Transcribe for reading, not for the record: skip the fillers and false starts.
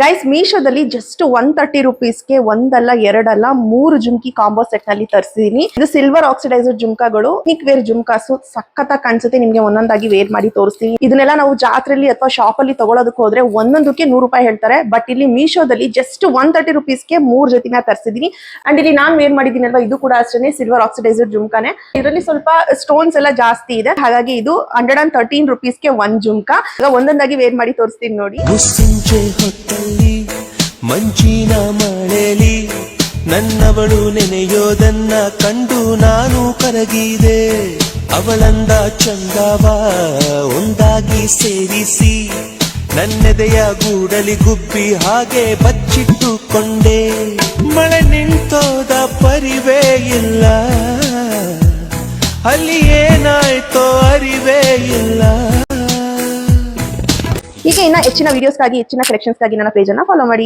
Guys, ಮೀಶೋದಲ್ಲಿ just 130 ರುಪೀಸ್ಗೆ ಒಂದಲ್ಲ ಎರಡಲ್ಲ 3 ಜುಮ್ಕಿ ಕಾಂಬೋ ಸೆಟ್ ನಲ್ಲಿ ತರಿಸಿದೀನಿ. ಇದು ಸಿಲ್ವರ್ ಆಕ್ಸಿಡೈಸರ್ ಜುಮ್ಕಾಗಳು, ನಿಕ್ ವೇರ್ ಜುಮ್ಕಾಸು ಸಖತ್ತಾಗಿ ಕಾಣಿಸುತ್ತೆ. ನಿಮ್ಗೆ ಒಂದೊಂದಾಗಿ ವೇರ್ ಮಾಡಿ ತೋರಿಸ್ತೀನಿ. ಇದನ್ನೆಲ್ಲ ನಾವು ಜಾತ್ರೆಯಲ್ಲಿ ಅಥವಾ ಶಾಪ್ ಅಲ್ಲಿ ತಗೊಳ್ಳೋದಕ್ಕೆ ಹೋದ್ರೆ ಒಂದೊಂದಕ್ಕೆ 100 ರೂಪಾಯಿ ಹೇಳ್ತಾರೆ. ಬಟ್ ಇಲ್ಲಿ ಮೀಶೋದಲ್ಲಿ ಜಸ್ಟ್ 130 ರುಪೀಸ್ಗೆ 3 ಜೊತೆನ ತರಿಸಿದೀನಿ. ಅಂಡ್ ಇಲ್ಲಿ ನಾನ್ ವೇರ್ ಮಾಡಿದೀನಲ್ವಾ, ಇದು ಕೂಡ ಅಷ್ಟೇ ಸಿಲ್ವರ್ ಆಕ್ಸಿಡೈಸರ್ ಜುಮ್ಕಾನೆ. ಇದರಲ್ಲಿ ಸ್ವಲ್ಪ ಸ್ಟೋನ್ಸ್ ಎಲ್ಲ ಜಾಸ್ತಿ ಇದೆ, ಹಾಗಾಗಿ ಇದು 113 ರುಪೀಸ್ಗೆ 1 ಜುಮ್ಕಾ. ಒಂದೊಂದಾಗಿ ವೇರ್ ಮಾಡಿ ತೋರಿಸ್ತೀನಿ ನೋಡಿ. ಮಂಜಿನ ಮಳೆಲಿ ನನ್ನವಳು ನೆನೆಯೋದನ್ನ ಕಂಡು ನಾನು ಕರಗಿದೆ. ಅವಳಂದ ಚಂದವ ಒಂದಾಗಿ ಸೇರಿಸಿ ನನ್ನೆದೆಯ ಗೂಡಲಿ ಗುಬ್ಬಿ ಹಾಗೆ ಬಚ್ಚಿಟ್ಟುಕೊಂಡೆ. ಮಳೆ ನಿಂತೋದ ಪರಿವೇ ಇಲ್ಲ, ಅಲ್ಲಿ ಏನಾಯ್ತೋ ಅರಿವೇ ಇಲ್ಲ. ಹೀಗೆ ಇನ್ನ ಹೆಚ್ಚಿನ ವಿಡಿಯೋಸ್ಗಾಗಿ, ಹೆಚ್ಚಿನ ಕಲೆಕ್ಷನ್ಸ್ಗಾಗಿ ನನ್ನ ಪೇಜ್ ಅನ್ನ ಫಾಲೋ ಮಾಡಿ.